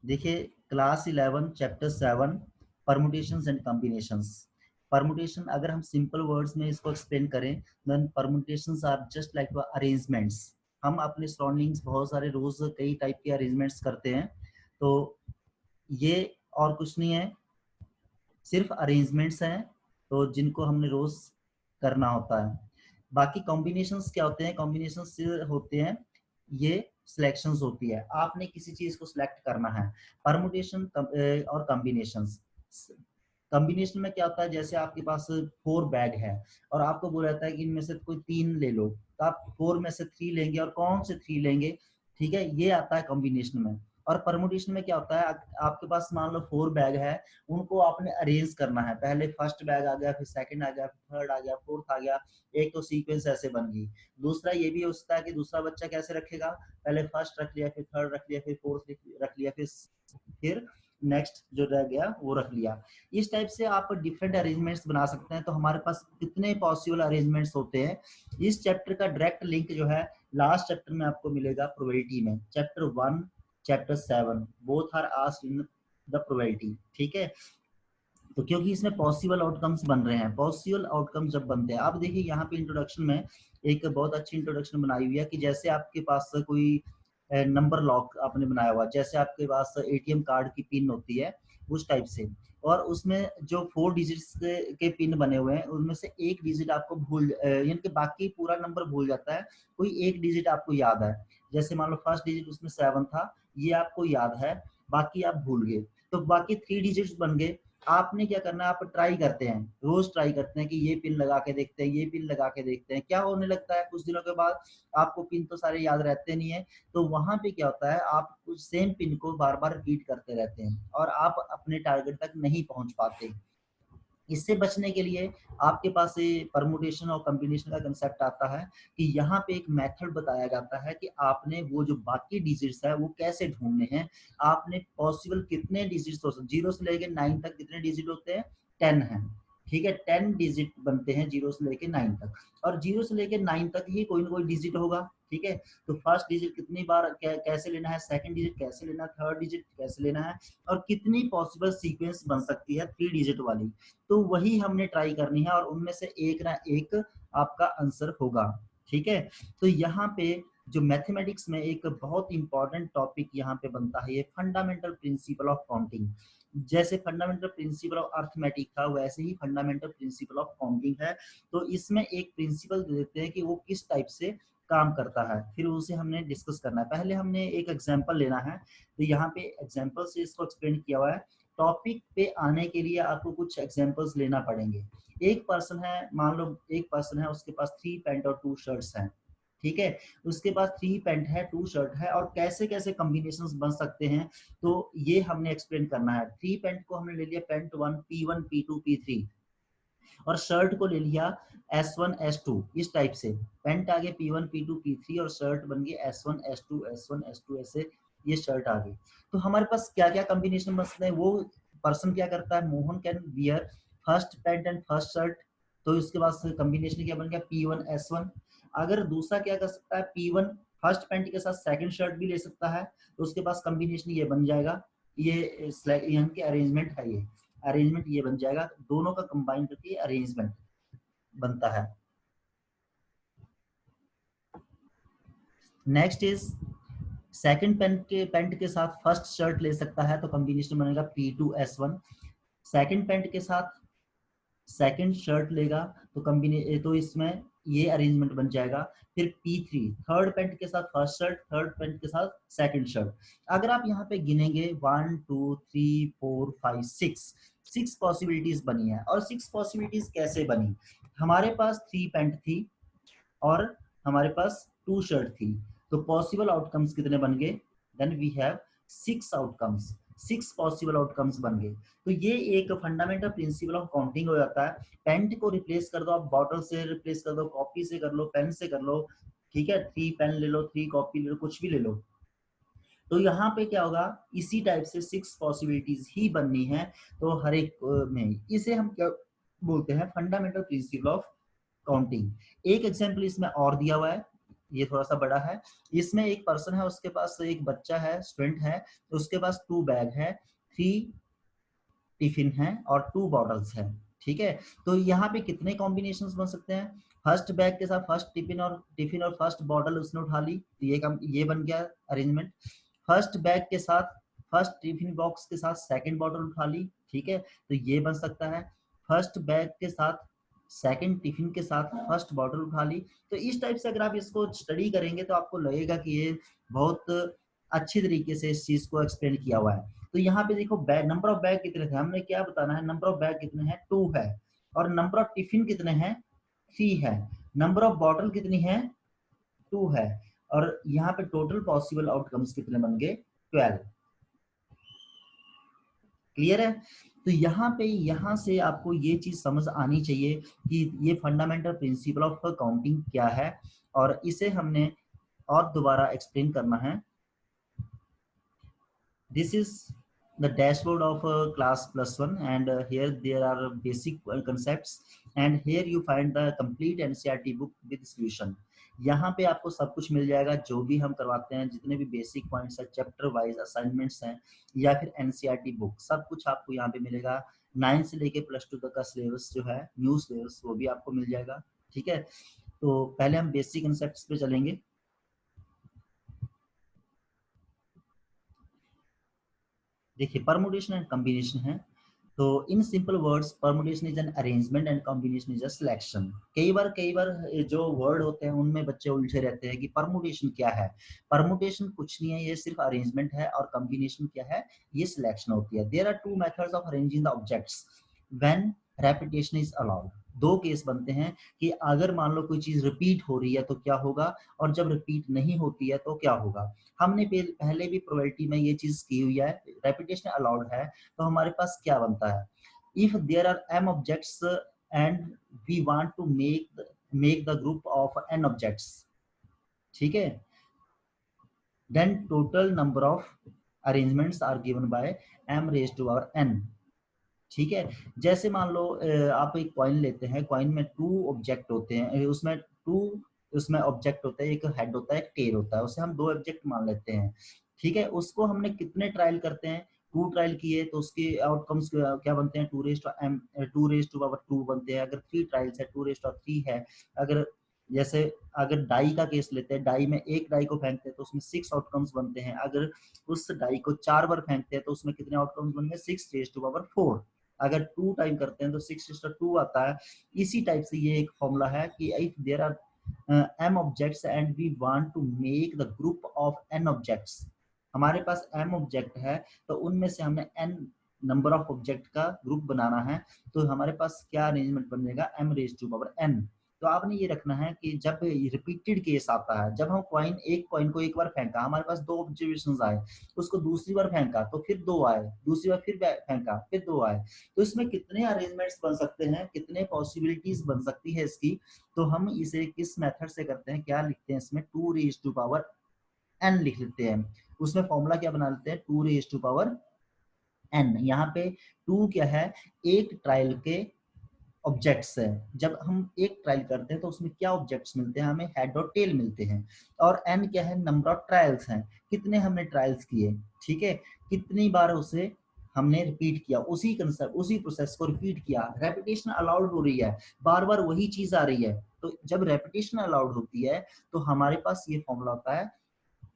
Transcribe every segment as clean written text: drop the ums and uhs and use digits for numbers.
देखिए class 11 chapter 7 permutations and combinations. Permutation अगर हम सिंपल वर्ड्स में इसको एक्सप्लेन करें, then permutations are just like arrangements. हम अपने सराउंडिंग्स बहुत सारे रोज कई टाइप के अरेंजमेंट्स करते हैं, तो ये और कुछ नहीं है, सिर्फ अरेंजमेंट्स हैं तो जिनको हमने रोज करना होता है। बाकी कॉम्बिनेशंस क्या होते हैं? कॉम्बिनेशंस होते हैं, ये सिलेक्शंस होती है, आपने किसी चीज को सिलेक्ट करना है। परमुटेशन और कॉम्बिनेशंस, कॉम्बिनेशन में क्या होता है, जैसे आपके पास 4 बैग है और आपको बोला जाता है कि इनमें से कोई 3 ले लो, तो आप 4 में से 3 लेंगे और कौन से 3 लेंगे, ठीक है, ये आता है कॉम्बिनेशन में। और परमुटेशन में क्या होता है, आपके पास मान लो 4 बैग है, उनको आपने अरेंज करना है, पहले फर्स्ट बैग आ गया, फिर सेकंड आ गया, फिर थर्ड आ गया, फोर्थ आ गया, एक तो सीक्वेंस ऐसे बन गई। दूसरा ये भी हो सकता है कि दूसरा बच्चा कैसे रखेगा, पहले फर्स्ट रख लिया, फिर थर्ड रख लिया, फिर फोर्थ रख लिया, फिर नेक्स्ट जो रह गया वो रख लिया। इस टाइप से आप डिफरेंट अरेंजमेंट्स बना सकते हैं। तो हमारे पास कितने पॉसिबल अरेंजमेंट्स होते हैं, इस चैप्टर का डायरेक्ट लिंक जो है लास्ट चैप्टर में आपको मिलेगा, प्रोबेबिलिटी में, chapter 1 chapter 7 both are asked in the probability, ठीक है। तो क्योंकि इसमें पॉसिबल आउटकम्स बन रहे हैं, पॉसिबल आउटकम्स जब बनते हैं, आप देखिए यहाँ पे इंट्रोडक्शन में एक बहुत अच्छी इंट्रोडक्शन बनाई हुई है कि जैसे आपके पास कोई नंबर लॉक आपने बनाया हुआ, जैसे आपके पास एटीएम कार्ड की पिन होती है उस टाइप से, और उसमें जो 4 डिजिट्स के पिन बने हुए हैं उनमें से एक डिजिट आपको भूल यानी कि बाकी पूरा नंबर भूल जाता है, कोई एक डिजिट आपको याद है, जैसे मान लो फर्स्ट डिजिट उसमें 7 था, ये आपको याद है, बाकी आप भूल गए, तो बाकी 3 डिजिट्स बन गए। आपने क्या करना है, आप ट्राई करते हैं, रोज ट्राई करते हैं कि ये पिन लगा के देखते हैं, ये पिन लगा के देखते हैं, क्या होने लगता है कुछ दिनों के बाद आपको पिन तो सारे याद रहते नहीं है, तो वहां पे क्या होता है, आप कुछ सेम पिन को बार बार रिपीट करते रहते हैं और आप अपने टारगेट तक नहीं पहुंच पाते। इससे बचने के लिए आपके पास ये परमुटेशन और कॉम्बिनेशन का कंसेप्ट आता है कि यहाँ पे एक मेथड बताया जाता है कि आपने वो जो बाकी डिजिट्स है वो कैसे ढूंढने हैं। आपने पॉसिबल कितने डिजिट्स हो सकते, 0 से लेके 9 तक कितने डिजिट होते हैं, 10 है, ठीक है, 10 डिजिट बनते हैं 0 से लेके 9 तक, और 0 से लेके 9 तक ही कोई ना कोई डिजिट होगा, ठीक है। तो फर्स्ट डिजिट कितनी बार कैसे लेना है, सेकंड डिजिट कैसे लेना है, थर्ड डिजिट कैसे लेना है, और कितनी पॉसिबल सीक्वेंस बन सकती है 3 डिजिट वाली, तो वही हमने ट्राई करनी है और उनमें से एक ना एक आपका आंसर होगा, ठीक है। तो यहाँ पे जो मैथमेटिक्स में एक बहुत इंपॉर्टेंट टॉपिक यहाँ पे बनता है, ये फंडामेंटल प्रिंसिपल ऑफ काउंटिंग। जैसे फंडामेंटल प्रिंसिपल ऑफ अर्थमेटिक था, वैसे ही फंडामेंटल प्रिंसिपल ऑफ काउंटिंग है। तो इसमें एक प्रिंसिपल दे देते हैं कि वो किस टाइप से काम करता है, फिर उसे हमने डिस्कस करना है। पहले हमने एक एग्जाम्पल लेना है, तो यहाँ पे एग्जाम्पल से इसको एक्सप्लेन किया हुआ है। टॉपिक पे आने के लिए आपको कुछ एग्जांपल्स लेना पड़ेंगे। एक पर्सन है, मान लो एक पर्सन है, उसके पास 3 पैंट और 2 शर्ट्स हैं, ठीक है, उसके पास 3 पैंट है 2 शर्ट है, और कैसे कैसे कॉम्बिनेशंस बन सकते हैं, तो ये हमने एक्सप्लेन करना है। 3 पैंट को हमने ले लिया पैंट 1 P1 P2 P3, और शर्ट को ले लिया S1 S2, इस टाइप से पैंट आ गए P1 P2 P3 और शर्ट बन गई S1 S2 S1 S2, ऐसे ये शर्ट आ गई। तो हमारे पास क्या क्या कॉम्बिनेशन बन सकते हैं, वो पर्सन क्या करता है, Mohan can wear first pant and first shirt, तो इसके बाद कॉम्बिनेशन क्या बन गया P1 S1। अगर दूसरा क्या कर सकता है, P1 फर्स्ट पैंट के साथ सेकंड शर्ट भी ले सकता है, तो उसके पास कॉम्बिनेशन ये बन जाएगा, ये यहाँ के अरेंजमेंट है, ये अरेंजमेंट ये बन जाएगा, दोनों का कंबाइन करके अरेंजमेंट बनता है। नेक्स्ट इज सेकंड पैंट के साथ फर्स्ट शर्ट ले सकता है, तो कॉम्बिनेशन बनेगा P2S1। सेकंड पैंट के साथ सेकंड शर्ट लेगा, तो इसमें ये अरेंजमेंट बन जाएगा। फिर P3 थर्ड पैंट के साथ फर्स्ट शर्ट, थर्ड पैंट के साथ सेकंड शर्ट। अगर आप यहाँ पे गिनेंगे 1 2 3 4 5 6 पॉसिबिलिटीज बनी है। और 6 पॉसिबिलिटीज कैसे बनी, हमारे पास 3 पैंट थी और हमारे पास 2 शर्ट थी, तो पॉसिबल आउटकम्स कितने बन गए, then we have 6 outcomes, 6 possible outcomes बन गए। तो ये एक फंडामेंटल प्रिंसिपल ऑफ काउंटिंग हो जाता है। पेंट को रिप्लेस कर दो, आप बॉटल से रिप्लेस कर दो, कॉपी से कर लो, पेन से कर लो, ठीक है, 3 पेन ले लो, 3 कॉपी ले लो, कुछ भी ले लो। तो यहाँ पे क्या होगा, इसी टाइप से 6 पॉसिबिलिटीज ही बननी है, तो हर एक में, इसे हम क्या बोलते हैं, फंडामेंटल प्रिंसिपल ऑफ काउंटिंग। एक एग्जांपल इसमें और दिया हुआ है, ये थोड़ा सा बड़ा है। इसमें एक पर्सन है, उसके पास एक बच्चा है, स्टूडेंट है, तो उसके पास 2 बैग है, 3 टिफिन है और 2 बॉटल्स है। ठीक है, तो यहाँ पे कितने कॉम्बिनेशंस बन सकते हैं? फर्स्ट बैग के साथ फर्स्ट टिफिन और फर्स्ट बॉटल उसने उठा ली, तो ये बन गया अरेंजमेंट। फर्स्ट बैग के साथ फर्स्ट टिफिन बॉक्स के साथ सेकंड बॉटल उठा ली, ठीक है, तो ये बन सकता है। फर्स्ट बैग के साथ सेकंड टिफिन के साथ फर्स्ट बॉटल उठा ली। तो इस टाइप से अगर आप इसको स्टडी करेंगे तो आपको लगेगा कि ये बहुत अच्छी तरीके से इस चीज को एक्सप्लेन किया हुआ है। तो यहाँ पे देखो बैग, नंबर ऑफ बैग कितने थे, हमने क्या बताना है, नंबर ऑफ बैग कितने हैं, 2 है, और नंबर ऑफ टिफिन कितने हैं, 3 है, नंबर ऑफ बॉटल कितनी है, 2 है, और यहाँ पे टोटल पॉसिबल आउटकम्स कितने बन गए, 12। क्लियर है? तो यहाँ से आपको ये चीज समझ आनी चाहिए कि ये फंडामेंटल प्रिंसिपल ऑफ काउंटिंग क्या है, और इसे हमने और दोबारा एक्सप्लेन करना है। This is the dashboard of class +1, and here there are basic concepts, and here you find the complete NCERT book with solution. यहाँ पे आपको सब कुछ मिल जाएगा, जो भी हम करवाते हैं, जितने भी बेसिक पॉइंट्स है, चैप्टर वाइज असाइनमेंट्स हैं, या फिर NCERT बुक, सब कुछ आपको यहाँ पे मिलेगा। 9 से लेके +2 तक का सिलेबस जो है, न्यू सिलेबस, वो भी आपको मिल जाएगा। ठीक है, तो पहले हम बेसिक कंसेप्ट्स पे चलेंगे। देखिए, परमुटेशन एंड कॉम्बिनेशन है, तो in simple words permutation is an arrangement and combination is a selection. कई बार जो वर्ड होते हैं उनमें बच्चे उलझे रहते हैं कि परमुटेशन क्या है। परमुटेशन कुछ नहीं है, ये सिर्फ अरेंजमेंट है, और कॉम्बिनेशन क्या है, ये सिलेक्शन होती है। There are 2 methods of arranging the objects when repetition is allowed. 2 case बनते हैं कि अगर मान लो कोई चीज रिपीट हो रही है तो क्या होगा, और जब रिपीट नहीं होती है तो क्या होगा। हमने पहले भी प्रोबेबिलिटी में ये चीज की हुई है, रेपिटेशन अलाउड है, तो हमारे पास क्या बनता है, if there are m objects and we want to make the group of n objects, ठीक है, then total number of arrangements are given by m raise to power n। ठीक है, जैसे मान लो आप एक कॉइन लेते हैं, कॉइन में 2 ऑब्जेक्ट होते हैं, उसमें ऑब्जेक्ट होता है, एक हेड होता है, एक टेल होता है, उसे हम 2 ऑब्जेक्ट मान लेते हैं। ठीक है, उसको हमने कितने ट्रायल करते हैं, 2 ट्रायल किए, तो उसके आउटकम्स क्या बनते हैं, 2 रेज टू पावर 2 बनते हैं। अगर 3 ट्रायल्स है, 2 रेज टू 3 है। अगर जैसे अगर डाई का केस लेते हैं, डाई में एक डाई को फेंकते हैं तो उसमें 6 आउटकम्स बनते हैं। अगर उस डाई को 4 बार फेंकते हैं तो उसमें कितने आउटकम्स बन गए, 6 रेज टू पावर 4। अगर 2 टाइम करते हैं तो 6/2 आता है। इसी टाइप से ये एक फॉर्मूला है कि if there are m objects and we want to make the group of n objects, हमारे पास m ऑब्जेक्ट है, तो उनमें से हमें n नंबर ऑफ ऑब्जेक्ट का ग्रुप बनाना है, तो हमारे पास क्या अरेंजमेंट बनेगा, m raise to power n। तो आपने ये रखना है कि जब रिपीटेड केस आता है, जब हम एक कॉइन को एक बार फेंका, हमारे पास 2 ऑब्जर्वेशंस आए, उसको दूसरी बार फेंका तो फिर 2 आए, दूसरी बार फिर फेंका फिर 2 आए, तो इसमें कितने अरेंजमेंट्स बन सकते हैं, कितने पॉसिबिलिटीज बन सकती है इसकी। तो हम इसे किस मेथड से करते हैं, क्या लिखते हैं इसमें, 2 रेज टू पावर n लिख लेते हैं। उसमें फॉर्मूला क्या बना लेते हैं, 2 रेज टू पावर n। यहाँ पे 2 क्या है, एक ट्रायल के ऑब्जेक्ट्स है। जब हम एक ट्रायल करते हैं तो उसमें क्या ऑब्जेक्ट्स मिलते हैं, हमें हेड और टेल मिलते हैं। और n क्या है, नंबर ऑफ ट्रायल्स हैं, कितने हमने ट्रायल्स किए, ठीक है, कितनी बार उसे हमने रिपीट किया, उसी कंसेप्ट उसी प्रोसेस को रिपीट किया। रेपिटेशन अलाउड हो रही है, बार बार वही चीज आ रही है, तो जब रेपिटेशन अलाउड होती है तो हमारे पास ये फॉर्मूला होता है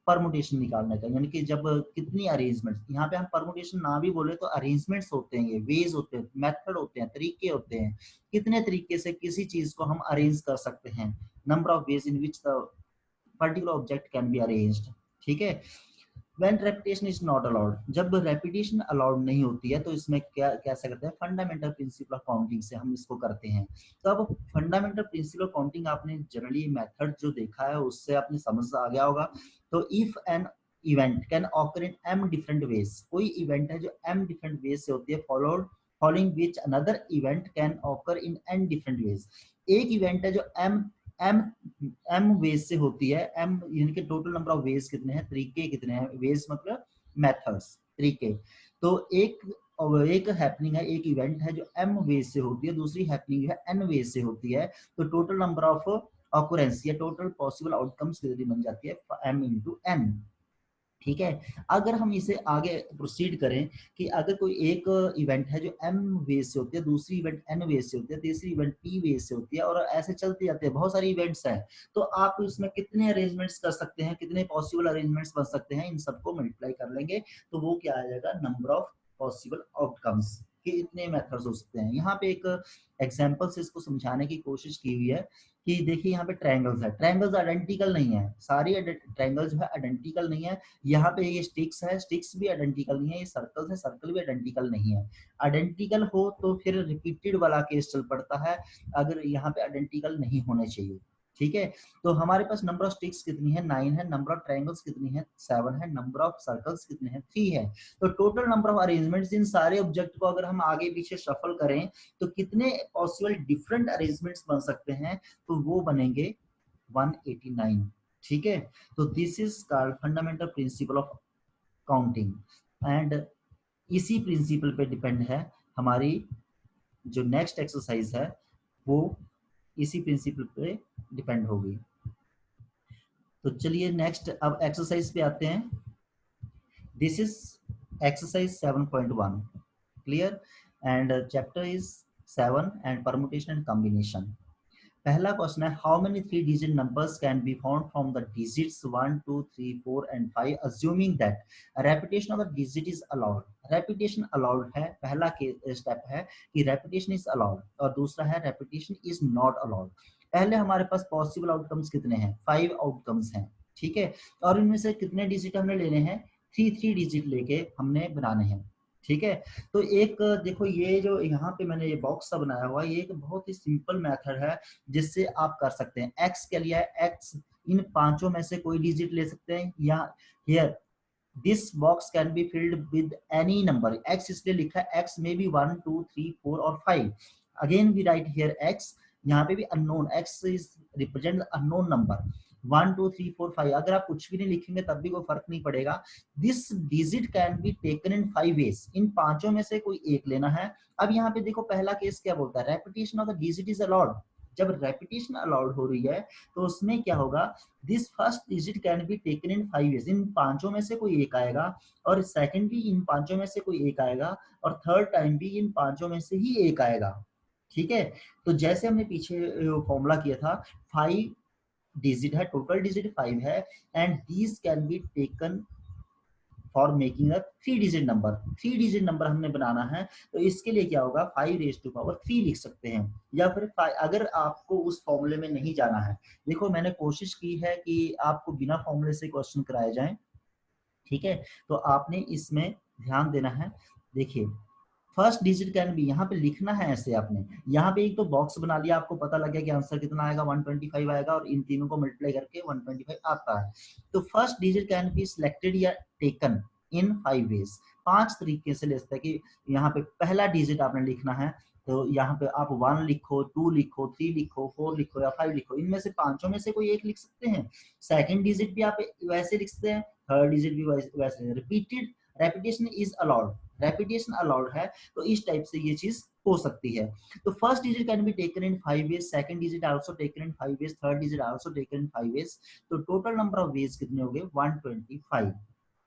परमुटेशन निकालने का, यानी कि जब कितनी अरेंजमेंट्स, यहाँ पे हम परमुटेशन ना भी बोले तो अरेंजमेंट्स होते हैं, ये वेज होते हैं, मेथड होते हैं, तरीके होते हैं, कितने तरीके से किसी चीज को हम अरेंज कर सकते हैं, number of ways in which the particular object can be arranged. ठीक है, when repetition is not allowed, जब रेपिटेशन अलाउड नहीं होती है तो इसमें क्या कैसे करते हैं, फंडामेंटल प्रिंसिपल ऑफ काउंटिंग से हम इसको करते हैं। तो अब फंडामेंटल प्रिंसिपल ऑफ काउंटिंग आपने जनरली मेथड जो देखा है उससे आपने समझ आ गया होगा। तो if an event can occur in m different ways, कोई इवेंट है जो m डिफरेंट वेज से होती है, following which another event can occur in n different ways. एक इवेंट है जो m m वेज से होती है, m यानी कि टोटल नंबर ऑफ वेज कितने हैं, तरीके कितने हैं, वेज मतलब मेथड्स, तरीके। तो एक हैपनिंग है, एक इवेंट है जो m वेज से होती है, दूसरी हैपनिंग है n वेज से होती है, तो टोटल नंबर ऑफ ऑकुरेंस या टोटल पॉसिबल आउटकम्स की वैल्यू बन जाती है m इंटू n। ठीक है, अगर हम इसे आगे प्रोसीड करें कि अगर कोई एक इवेंट है जो m वेज से होती है, दूसरी इवेंट n वेज से होती है, तीसरी इवेंट p वेज से होती है और ऐसे चलते जाते हैं, बहुत सारी इवेंट्स हैं, तो आप उसमें कितने अरेंजमेंट्स कर सकते हैं, कितने पॉसिबल अरेंजमेंट्स बन सकते हैं, इन सबको मल्टीप्लाई कर लेंगे तो वो क्या आ जाएगा, नंबर ऑफ पॉसिबल आउटकम्स के इतने मेथड्स हो सकते हैं। यहाँ पे एक एग्जांपल से इसको समझाने की कोशिश की हुई है कि देखिए यहाँ पे ट्रायंगल्स है, ट्रायंगल्स आइडेंटिकल नहीं है, सारी ट्रायंगल्स जो है आइडेंटिकल नहीं है। यहाँ पे ये स्टिक्स है, स्टिक्स भी आइडेंटिकल नहीं है, ये सर्कल्स है, सर्कल भी आइडेंटिकल नहीं है। आइडेंटिकल हो तो फिर रिपीटेड वाला केस चल पड़ता है, अगर यहाँ पे आइडेंटिकल नहीं होने चाहिए। ठीक है, तो हमारे पास नंबर ऑफ स्टिक्स कितनी है, 9 है, नंबर ऑफ ट्रायंगल्स कितनी है, 7 है, नंबर ऑफ सर्कल्स कितने हैं, 3 है। तो टोटल नंबर ऑफ अरेंजमेंट्स इन सारे ऑब्जेक्ट को अगर हम आगे पीछे शफल करें तो कितने पॉसिबल डिफरेंट अरेंजमेंट्स बन सकते हैं, तो वो बनेंगे 189। ठीक है, तो this is called fundamental principle of counting and इसी प्रिंसिपल पे डिपेंड है हमारी जो नेक्स्ट एक्सरसाइज है, वो इसी प्रिंसिपल पे डिपेंड होगी। तो चलिए नेक्स्ट अब एक्सरसाइज पे आते हैं। This is exercise 7.1 clear and chapter is 7 and permutation and combination. पहला क्वेश्चन है, how many 3 digit numbers can be found from the digits 1 2 3 4 and 5 assuming that repetition of the digit is allowed. Repetition allowed है, पहला के step है कि repetition is allowed और दूसरा है रेपिटेशन इज नॉट अलाउड। पहले हमारे पास पॉसिबल आउटकम्स कितने हैं, 5 आउटकम्स हैं। ठीक है, और इनमें से कितने डिजिट हमने लेने हैं, 3 डिजिट लेके हमने बनाने हैं। ठीक है, तो एक देखो ये जो यहाँ पे मैंने ये बॉक्स सा बनाया हुआ है, ये एक बहुत ही सिंपल मेथड है जिससे आप कर सकते हैं। एक्स के लिए एक्स, इन पांचों में से कोई डिजिट ले सकते हैं, या here this box can be filled with any number. X इसलिए लिखा है, एक्स में भी 1 2 3 4 और 5। Again we write here x, यहाँ पे भी unknown, x is represent unknown number 1 2 3 4 5। अगर आप कुछ भी नहीं लिखेंगे तब भी कोई फर्क नहीं पड़ेगा। This digit can be taken in 5 ways, इन पांचों में से कोई एक लेना है। अब यहाँ पे देखो पहला केस क्या बोलता है, repetition of the digit is allowed. जब रेपिटेशन अलाउड हो रही है तो उसमें क्या होगा, this first digit can be taken in 5 ways, इन पांचों में से कोई एक आएगा, और सेकंड भी इन पांचों में से कोई एक आएगा, और थर्ड टाइम भी इन पांचों में से ही एक आएगा। ठीक है, तो जैसे हमने पीछे फॉर्मूला किया था, 5 डिजिट है, टोटल डिजिट 5 है, and these can be taken for making a 3 digit number. 3 digit number हमने बनाना है, तो इसके लिए क्या होगा, 5⁻³ लिख सकते हैं, या फिर अगर आपको उस फॉर्मूले में नहीं जाना है, देखो मैंने कोशिश की है कि आपको बिना फॉर्मूले से क्वेश्चन कराए जाएं। ठीक है, तो आपने इसमें ध्यान देना है। देखिए फर्स्ट डिजिट कैन बी, यहाँ पे लिखना है ऐसे, आपने यहाँ पे एक तो बॉक्स बना लिया, आपको पता लग गया कि आंसर कितना आएगा, 125 आएगा, और इन तीनों को मल्टीप्लाई करके 125 आता है। तो first digit can be selected या टेकन इन 5 वेज, 5 तरीके से ले सकते हैं कि यहाँ पे पहला डिजिट आपने लिखना है, तो यहाँ पे आप 1 लिखो, 2 लिखो, 3 लिखो, 4 लिखो या 5 लिखो, इनमें से पांचों में से कोई एक लिख सकते हैं। सेकंड डिजिट भी आप वैसे लिख सकते हैं, थर्ड डिजिट भी वैसे। Repeated repetition is allowed, repetition allowed है, तो इस टाइप से ये चीज हो सकती है। तो first digit can be taken in 5 ways, second digit also taken in 5 ways, third digit also taken in 5 ways. तो टोटल नंबर ऑफ वेज कितने हो गए, 125।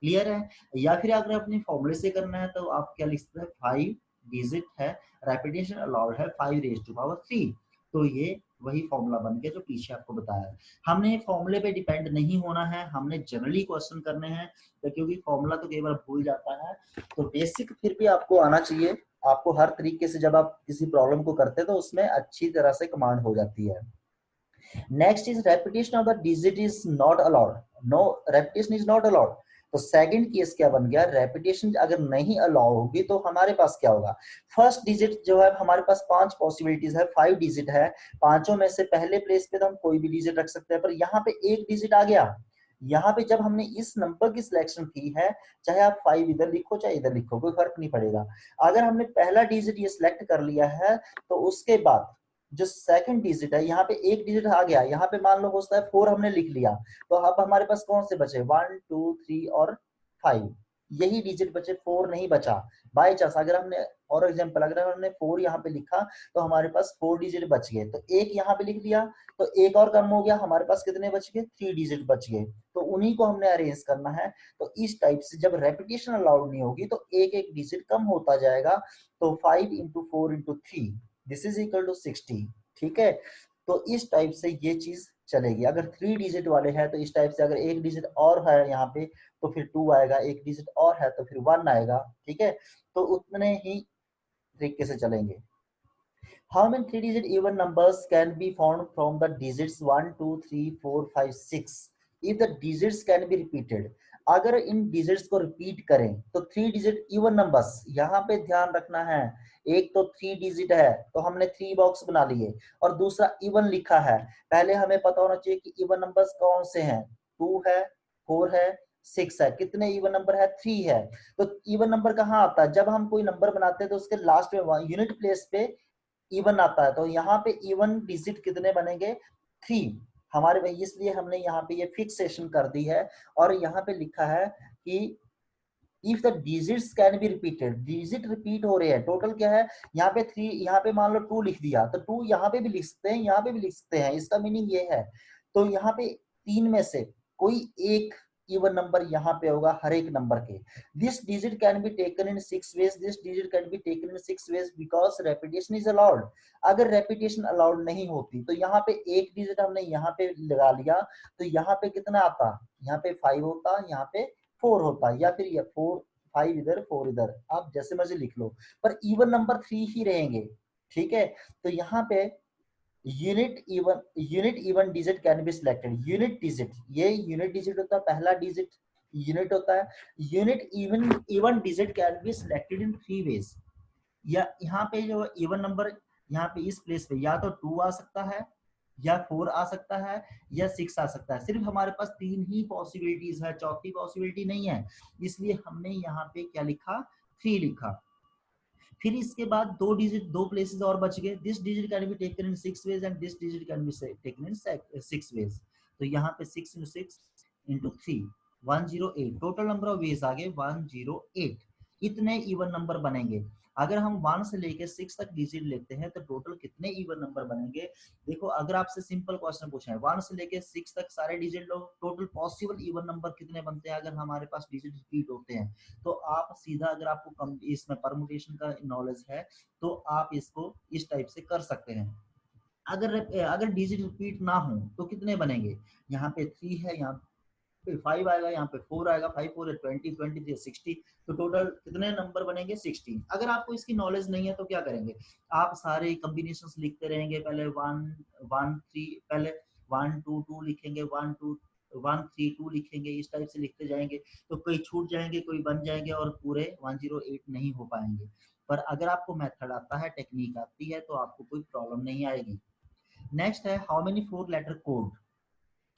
क्लियर है, या फिर अगर अपने फॉर्मूले से करना है तो आप क्या लिख सकते हैं, 5 डिजिट है, रेपिटेशन अलाउड है 5⁻³। तो ये वही फॉर्मूला बन गया जो पीछे आपको बताया है। हमने फॉर्मूले पे डिपेंड नहीं होना है, हमने जनरली क्वेश्चन करने हैं, तो क्योंकि फॉर्मूला तो कई बार भूल जाता है, तो बेसिक फिर भी आपको आना चाहिए। आपको हर तरीके से जब आप किसी प्रॉब्लम को करते हैं तो उसमें अच्छी तरह से कमांड हो जाती है। Next is repetition of the digit is not allowed, no repetition is not allowed. तो सेकंड केस क्या बन गया, रेपिटेशन अगर नहीं अलाउ होगी तो हमारे पास क्या होगा, फर्स्ट डिजिट जो है हमारे पास 5 पॉसिबिलिटीज है, 5 डिजिट है, पांचों में से पहले प्लेस पे तो हम कोई भी डिजिट रख सकते हैं, पर यहाँ पे एक डिजिट आ गया। यहाँ पे जब हमने इस नंबर की सिलेक्शन की है, चाहे आप 5 इधर लिखो चाहे इधर लिखो, कोई फर्क नहीं पड़ेगा। अगर हमने पहला डिजिट ये सिलेक्ट कर लिया है तो उसके बाद जो सेकंड डिजिट है, यहाँ पे एक डिजिट आ गया, यहाँ पे मान लो हो सकता है 4 हमने लिख लिया, तो अब हमारे पास कौन से बचे, 1 2 3 और 5। यही डिजिट बचे, 4 नहीं बचा। बाय चांस अगर हमने, और एग्जांपल अगर हमने 4 यहाँ पे लिखा तो हमारे पास 4 डिजिट बच गए, तो एक यहाँ पे लिख दिया तो एक और कम हो गया, हमारे पास कितने बच गए, 3 डिजिट बच गए। तो उन्हीं को हमने अरेंज करना है। तो इस टाइप से जब रेपिटेशन अलाउड नहीं होगी तो एक एक डिजिट कम होता जाएगा। तो 5 into 4 into 3 this is equal to 60। ठीक है, तो इस टाइप से ये चीज चलेगी। अगर 3 डिजिट वाले हैं तो इस टाइप से, अगर एक डिजिट और है यहाँ पे तो फिर 2 आएगा, एक डिजिट और है तो फिर 1 आएगा। ठीक है, तो उतने ही तरीके से चलेंगे। How many three-digit even numbers can be found from the digits 1, 2, 3, 4, 5, 6? If the digits can be repeated, अगर इन डिजिट्स को रिपीट करें तो 3 डिजिट इवन नंबर्स, यहाँ पे ध्यान रखना है, एक तो 3 डिजिट है तो हमने 3 बॉक्स बना लिए, और दूसरा इवन लिखा है। पहले हमें पता होना चाहिए कि इवन नंबर्स कौन से हैं, 2 है, 4 है, 6 है। कितने इवन नंबर है, 3 है। तो इवन नंबर कहाँ आता है, जब हम कोई नंबर बनाते हैं तो उसके लास्ट में यूनिट प्लेस पे इवन आता है। तो यहाँ पे इवन डिजिट कितने बनेंगे, 3 हमारे में, इसलिए हमने यहाँ पे ये फिक्सेशन कर दी है। और यहाँ पे लिखा है कि if the digits can be repeated, digit repeat हो रहे हैं, टोटल क्या है यहाँ पे 3, यहाँ पे मान लो 2 लिख दिया तो 2 यहाँ पे भी लिख सकते हैं, यहाँ पे भी लिख सकते हैं, इसका मीनिंग ये है। तो यहाँ पे 3 में से कोई एक इवन नंबर यहाँ पे होगा हर एक नंबर के। This digit can be taken in 6 ways, this digit can be taken in 6 ways because repetition is allowed. अगर रेपिटेशन अलाउड नहीं होती तो यहाँ पे एक डिजिट हमने यहाँ पे लगा लिया तो यहाँ पे कितना आता, यहाँ पे 5 होता, यहाँ पे 4 होता, या फिर ये 4, 5 इधर 4 इधर, आप जैसे मर्जी लिख लो, पर इवन नंबर 3 ही रहेंगे। ठीक है, तो यहाँ पे unit even digit can be selected. Unit digit, ये यूनिट डिजिट होता है, पहला डिजिट यूनिट होता है। Unit even digit can be selected in 3 ways। या यहाँ पे जो इवन नंबर, यहाँ पे इस प्लेस पे या तो 2 आ सकता है, या 4 आ सकता है, या 6 आ सकता है। सिर्फ हमारे पास 3 ही पॉसिबिलिटीज है, चौथी पॉसिबिलिटी नहीं है, इसलिए हमने यहाँ पे क्या लिखा, 3 लिखा। फिर इसके बाद दो डिजिट, दो प्लेसेस और बच गए। This digit can be taken in 6 ways and this digit can be taken in 6 ways। तो यहाँ पे 6 into 6 into 3 108, total number of ways आ गए 108। इतने इवन नंबर बनेंगे। अगर हम 1 से लेके 6 तक डिजिट लेते हैं तो टोटल कितने इवन नंबर बनेंगे। देखो, अगर आपसे सिंपल क्वेश्चन पूछे 1 से लेके 6 तक सारे डिजिट लो, टोटल पॉसिबल इवन नंबर कितने बनते हैं अगर हमारे पास डिजिट रिपीट होते हैं। तो आप सीधा, अगर आपको कम इसमें परमुटेशन का नॉलेज है तो आप इसको इस टाइप से कर सकते हैं। अगर डिजिट रिपीट ना हो तो कितने बनेंगे, यहाँ पे 3 है, यहाँ पे 5 आएगा, यहाँ पे 4 आएगा, 5 4 है 20, 23 60। तो टोटल कितने नंबर बनेंगे, 16। अगर आपको इसकी नॉलेज नहीं है तो क्या करेंगे, आप सारे कॉम्बिनेशंस लिखते रहेंगे। पहले 1 1 3, पहले 1 2 2 लिखेंगे, 1 2 1 3 2 लिखेंगे, इस टाइप से लिखते जाएंगे। तो कोई छूट जाएंगे, कोई बन जाएंगे, और पूरे 108 नहीं हो पाएंगे। पर अगर आपको मेथड आता है, टेक्निक आती है, तो आपको कोई प्रॉब्लम नहीं आएगी। नेक्स्ट है, how many 4 letter code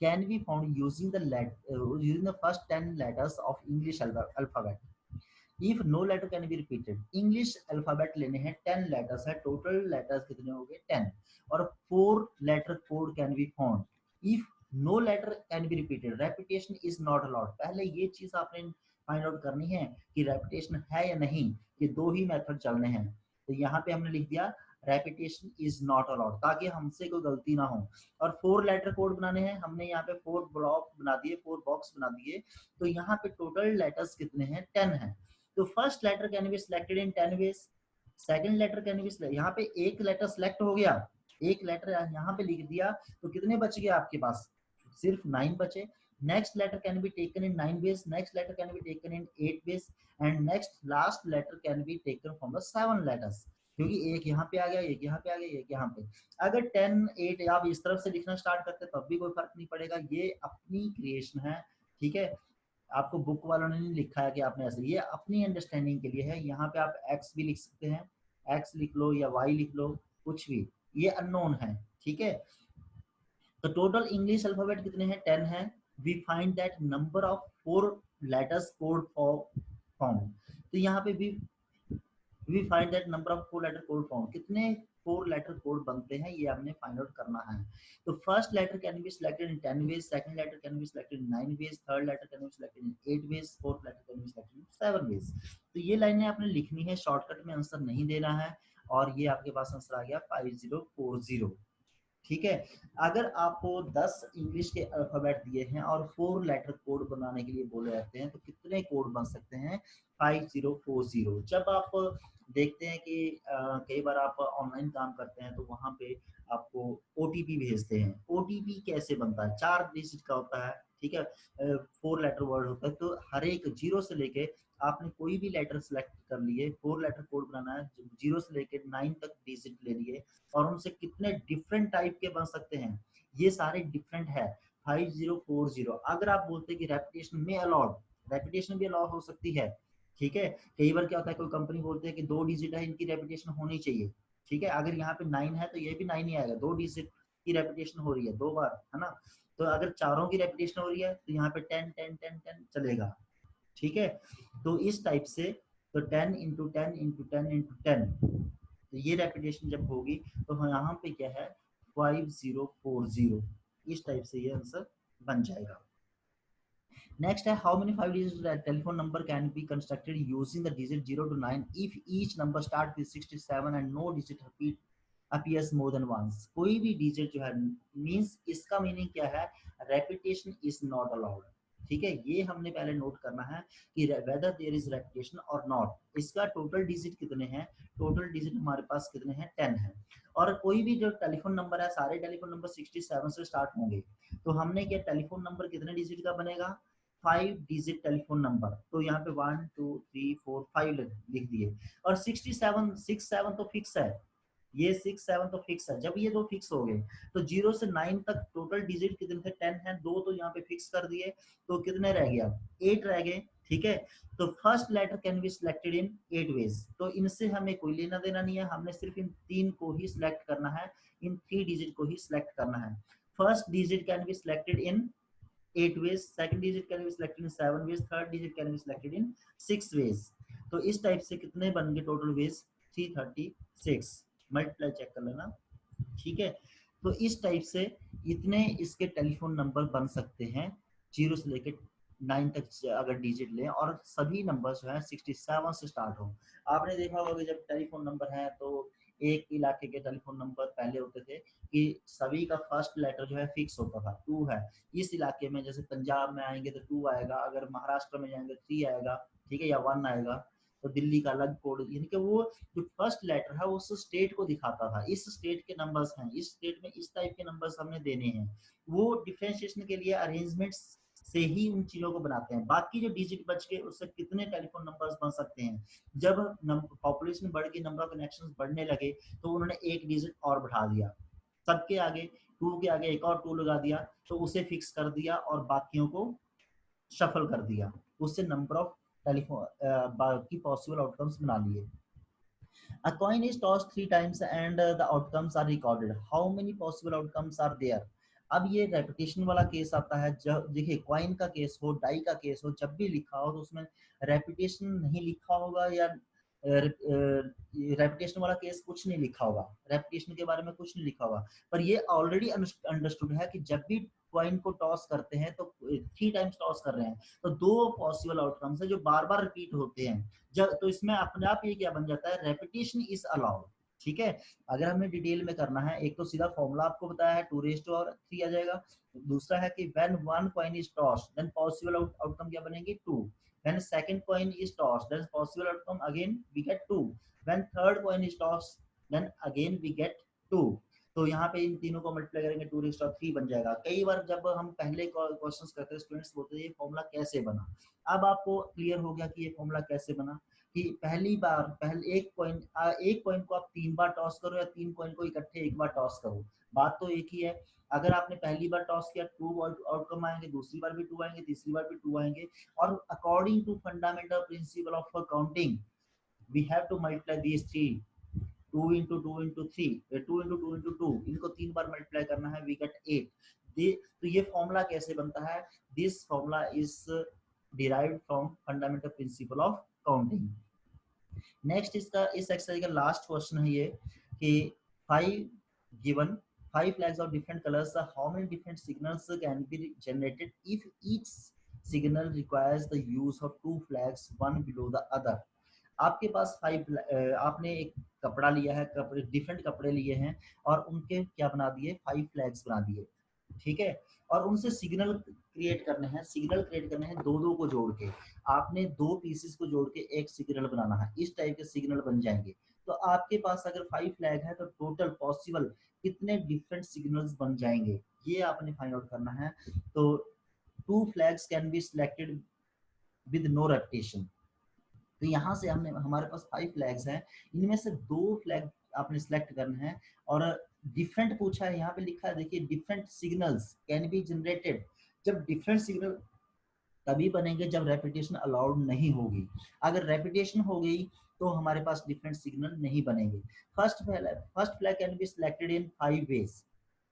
can be found using using the first 10 letters of English alphabet. If no letter can be repeated, English alphabet लेने हैं, 10 letters है, total letters कितने हो गए 10, और 4 letter code can be found. If no letter can be repeated, repetition is not allowed. पहले ये चीज आपने फाइंड आउट करनी है कि रेपिटेशन है या नहीं। ये दो ही मेथड चलने हैं। तो यहाँ पे हमने लिख दिया रेपिटेशन इज नॉट अलाउड, ताकि हमसे कोई गलती ना हो। और 4 लेटर कोड बनाने हैं, हमने यहाँ पे 4 ब्लॉक बना दिए, 4 बॉक्स बना दिए। तो यहाँ पे टोटल लेटर्स कितने हैं, 10 हैं। तो first letter can be selected in 10 ways। Second letter can be, यहाँ पे एक लेटर सिलेक्ट हो गया, एक लेटर यहाँ पे लिख दिया, तो कितने बच गए आपके पास, सिर्फ 9 बचे। Next letter can be taken in 9 ways, next letter can be taken in 8 ways, and next last letter can be taken from the 7 letters। क्योंकि एक यहाँ पे आ गया, एक यहाँ पे आ गया, एक यहाँ पे। अगर 10 8 आप इस तरफ से लिखना स्टार्ट करते तब भी कोई फर्क नहीं पड़ेगा, ये अपनी क्रिएशन है। ठीक है, आपको बुक वालों ने नहीं लिखा है कि आपने ऐसे, ये अपनी अंडरस्टैंडिंग के लिए है। यहाँ पे आप x भी लिख सकते हैं, x लिख लो या y लिख लो, कुछ भी, ये अननोन है। ठीक है, तो टोटल इंग्लिश अल्फाबेट कितने हैं, 10 है। We find that number of 4 letters code form. तो यहाँ पे भी we find that number of 4 letter code form, कितने 4 लेटर कोड बनते हैं, ये हमने फाइंड आउट करना है। तो first letter can be selected in 10 ways, second letter can be selected in 9 ways, third letter can be selected in 8 ways, fourth letter can be selected in 7 ways. तो ये लाइनें आपने लिखनी है, शॉर्टकट में आंसर नहीं देना है। और ये आपके पास आंसर आ गया 5040। ठीक है। अगर आपको 10 इंग्लिश के अल्फाबेट दिए हैं और 4 लेटर कोड बनाने के लिए बोले जाते हैं, तो कितने कोड बन सकते हैं? 5040। जब आप देखते हैं कि कई बार आप ऑनलाइन काम करते हैं तो वहां पे आपको ओटीपी भेजते हैं। ओटीपी कैसे बनता है? 4 डिजिट का होता है, ठीक है। 4 लेटर वर्ड होता है, तो हर एक जीरो से लेके आपने कोई भी लेटर सेलेक्ट कर लिए, 4 लेटर कोड बनाना है, जीरो से लेके 9 तक डिजिट ले लिए, और उनसे कितने डिफरेंट टाइप के बन सकते हैं, ये सारे डिफरेंट है। 5040। अगर आप बोलते हैं कि रेपिटेशन में अलाउड, रेपिटेशन भी अलाउ हो सकती है, ठीक है। कई बार क्या होता है, कोई कंपनी बोलते है कि 2 डिजिट है, इनकी रेपिटेशन होनी चाहिए, ठीक है। अगर यहाँ पे 9 है तो ये भी 9 ही आएगा, 2 डिजिट की रेपिटेशन हो रही है 2 बार, है ना। तो अगर चारों की रेपिटेशन हो रही है तो यहाँ पे 10 10 10 10 चलेगा, ठीक है। तो इस टाइप से, तो 10 इंटू 10 इंटू 10 इंटू 10, तो ये रेपिटेशन जब होगी तो यहाँ पे क्या है 5040, इस टाइप से ये आंसर बन जाएगा। नेक्स्ट है, how many 5 digit telephone number can be constructed using the digit 0 to 9 if each number start with 67 and no digit repeat appears more than once. कोई भी डिजिट जो है, मींस इसका मीनिंग क्या है, रेपिटेशन इज नॉट अलाउड, ठीक है। ये हमने पहले नोट करना है कि वेदर देयर इज रेपिटेशन और नॉट। इसका टोटल डिजिट कितने हैं? टोटल डिजिट हमारे पास कितने हैं? 10 है। और कोई भी जो टेलीफोन नंबर है, सारे टेलीफोन नंबर 67 से स्टार्ट होंगे, तो हमने क्या, टेलीफोन नंबर कितने डिजिट का बनेगा? 5 डिजिट टेलीफोन नंबर। तो यहाँ पे 1 2 3 4 5 लिख दिए। और 67 67 तो फिक्स है, ये 6 7 तो फिक्स है। जब ये दो फिक्स हो गए तो 0 से 9 तक टोटल डिजिट कितने थे? 10 है, दो तो यहाँ पे फिक्स कर दिए, तो कितने रह गया? 8 रह गए, ठीक है। तो first letter can be selected in 8 ways. तो इनसे हमें कोई लेना देना नहीं है, हमने सिर्फ इन 3 को ही सिलेक्ट करना है, इन 3 डिजिट को ही सिलेक्ट करना है। First digit can be selected in 8 ways, second digit can be selected in 7 ways, third digit can be selected in 6 ways। तो इस टाइप से कितने बन गए टोटल वेज? 336। मल्टीप्लाई चेक कर लेना, ठीक है। तो इस टाइप से इतने इसके टेलीफोन नंबर बन सकते हैं, 0 से लेकर 9 तक अगर डिजिट लें, और सभी नंबर जो है 67 से स्टार्ट हो। आपने देखा होगा कि जब टेलीफोन नंबर है तो एक इलाके के टेलीफोन नंबर पहले होते थे कि सभी का फर्स्ट लेटर जो है फिक्स होता था, 2 है। इस इलाके में जैसे पंजाब में आएंगे तो 2 आएगा, अगर महाराष्ट्र में जाएंगे 3 आएगा, ठीक है, या 1 आएगा। तो दिल्ली का अलग कोड, यानी कि वो जो फर्स्ट लेटर है वो उस स्टेट को दिखाता था, इस स्टेट के नंबर्स हैं, इस स्टेट में इस टाइप के नंबर्स हमने देने हैं। वो डिफरेंशिएशन के लिए अरेंजमेंट्स से ही उन चीजों को बनाते हैं। बाकी जो डिजिट बच गए उससे कितने टेलीफोन नंबर्स बन सकते हैं? जब पॉपुलेशन बढ़ गई, नंबर ऑफ कनेक्शन बढ़ने लगे, तो उन्होंने एक डिजिट और बढ़ा दिया, सबके आगे 2 के आगे एक और 2 लगा दिया, तो उसे फिक्स कर दिया और बाकियों को शफल कर दिया। उससे नंबर ऑफ टेलीफोन बाकी पॉसिबल आउटकम्स बना लिए। A coin is tossed 3 times and the outcomes are recorded. How many possible outcomes are there? अब ये रेपिटेशन वाला केस आता है, जब देखिए कॉइन का केस हो, डाई का केस हो, जब भी लिखा हो तो उसमें रेपिटेशन नहीं लिखा होगा, या रेपिटेशन वाला केस कुछ नहीं लिखा होगा, रेपिटेशन के बारे में कुछ नहीं लिखा होगा। पर ये ऑलरेडी अंडरस्टूड है कि जब भी कॉइन को टॉस करते हैं तो 3 टाइम्स टॉस कर रहे हैं, तो 2 पॉसिबल आउटकम्स है जो बार बार रिपीट होते हैं। जब तो इसमें अपने आप ये क्या बन जाता है, रेपिटेशन इज अलाउड, ठीक है। अगर हमें डिटेल में करना है, एक तो सीधा फॉर्मूला आपको बताया है 2 raised to 3 आ जाएगा। दूसरा है कि when one coin is tossed then possible outcome क्या बनेगी? 2। When second coin is tossed then possible outcome again we get 2। When third coin is tossed then again we get 2। तो यहाँ पे इन तीनों को मल्टीप्लाई करेंगे, 2 raised to 3 बन जाएगा। कई बार जब हम पहले क्वेश्चंस करते हैं, स्टूडेंट्स बोलते हैं ये फॉर्मूला कैसे बना। अब आपको क्लियर हो गया कि ये फॉर्मूला कैसे बना, कि पहली बार पहले एक कॉइन को आप 3 बार टॉस करो या 3 कॉइन को इकट्ठे एक बार टॉस करो, बात तो एक ही है। अगर आपने पहली बार टॉस किया 2 आउटकम आएंगे, दूसरी बार भी 2 आएंगे, तीसरी बार भी 2 आएंगे। और according to fundamental principle of counting we have to multiply these 3, 2 into 2 into 3, 2 into 2 into 2, इनको 3 बार मल्टीप्लाई करना है, वी गेट 8। तो ये फॉर्मूला कैसे बनता है? This formula is derived from fundamental principle of counting. Next इसका इस एक्सरसाइज का लास्ट क्वेश्चन है ये कि five given, five flags of different colors, how many different signals can be generated if each signal requires the use of two flags one below the other. आपके पास five, आपने एक कपड़ा लिया है, कपड़े डिफरेंट कपड़े लिए हैं और उनके क्या बना दिए, फाइव फ्लैग्स बना दिए, ठीक है। और उनसे सिग्नल क्रिएट करने हैं, सिग्नल क्रिएट करने हैं दो दो को जोड़ के, आपने दो पीसेस को जोड़ के एक सिग्नल बनाना है, इस टाइप के सिग्नल बन जाएंगे। तो आपके पास अगर फाइव फ्लैग है तो टोटल पॉसिबल कितने डिफरेंट सिग्नल्स बन जाएंगे, ये आपने फाइंड आउट करना है। तो two flags can be selected with no repetition. तो यहाँ से हमने, हमारे पास फाइव फ्लैग्स हैं, इनमें से दो फ्लैग आपने सिलेक्ट करना है। और डिफरेंट पूछा है, यहाँ पे लिखा है देखिए, different signals can be generated. जब डिफरेंट सिग्नल तभी बनेंगे जब रेपिटेशन अलाउड नहीं होगी। अगर रेपिटेशन हो गई तो हमारे पास डिफरेंट सिग्नल नहीं बनेंगे। First flag can be selected in five ways.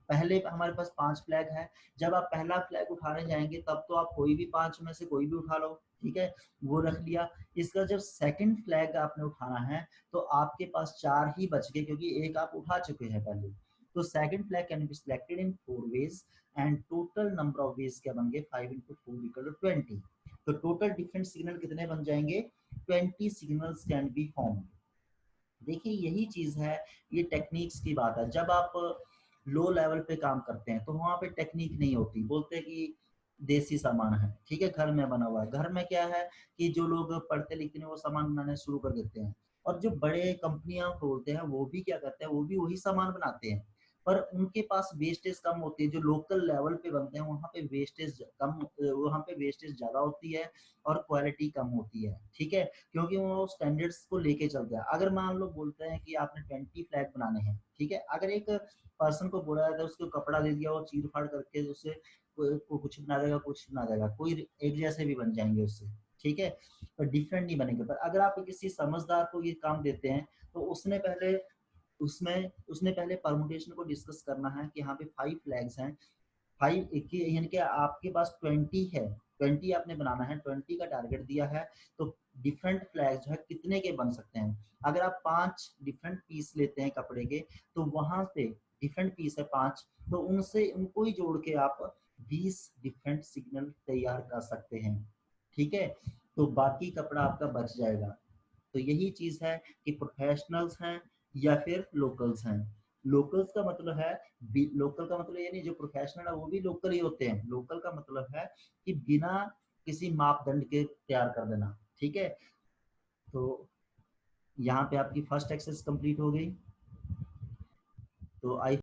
पहले हमारे पास पांच फ्लैग है, जब आप पहला फ्लैग उठाने जाएंगे तब तो आप कोई भी पांच में से कोई भी उठा लो, ठीक है, वो रख लिया। इसका जब सेकंड फ्लैग आपने उठाना है तो आपके पास चार ही बच गए, क्योंकि एक आप उठा चुके हैं पहले। तो second flag can be selected in four veg and total number of veg क्या बन गए, 5 into 4 इक्वल टू 20। तो टोटल डिफरेंट सिग्नल कितने बन जाएंगे, 20 सिग्नल्स कैन बी फॉर्म। देखिए यही चीज है, ये टेक्निक्स की बात है। जब आप लो लेवल पे काम करते हैं तो वहां पे टेक्निक नहीं होती, बोलते हैं कि देसी सामान है, ठीक है, घर में बना हुआ है। घर में क्या है कि जो लोग पढ़ते लिखते हैं वो सामान बनाने शुरू कर देते हैं, और जो बड़े कंपनियां खोलते हैं वो भी क्या करते हैं, वो भी वही सामान बनाते हैं, पर उनके पास वेस्टेज कम होती है। जो लोकल लेवल पे बनते हैं वहाँ पे वेस्टेज कम, वहाँ पे वेस्टेज ज्यादा होती है और क्वालिटी कम होती है, ठीक है, क्योंकि वो स्टैंडर्ड्स को लेके चलते हैं। अगर मान लो बोलते हैं कि आपने 20 फ्लैग बनाने हैं, ठीक है, अगर एक पर्सन को बोला जाता है, उसको कपड़ा दे दिया, वो चीर फाड़ करके उससे कुछ बना देगा, कुछ बना देगा, कोई एक जैसे भी बन जाएंगे उससे, ठीक है, पर डिफरेंट नहीं बनेंगे। पर अगर आप किसी समझदार को ये काम देते हैं तो उसने पहले परमुटेशन को डिस्कस करना है कि यहाँ पे फाइव फ्लैग्स हैं, फाइव यानी कि आपके पास 20 है, 20 आपने बनाना है, 20 का टारगेट दिया है। तो डिफरेंट फ्लैग जो है कितने के बन सकते हैं, अगर आप पांच डिफरेंट पीस लेते हैं कपड़े के तो वहां पे डिफरेंट पीस है पांच, तो उनसे उनको ही जोड़ के आप 20 डिफरेंट सिग्नल तैयार कर सकते हैं, ठीक है। तो बाकी कपड़ा आपका बच जाएगा। तो यही चीज है कि प्रोफेशनल्स हैं या फिर लोकल्स हैं। लोकल्स का मतलब है, लोकल का मतलब ये नहीं, जो प्रोफेशनल है वो भी लोकल ही होते हैं। लोकल का मतलब है कि बिना किसी मापदंड के तैयार कर देना, ठीक है। तो यहाँ पे आपकी फर्स्ट एक्सेस कंप्लीट हो गई। तो आई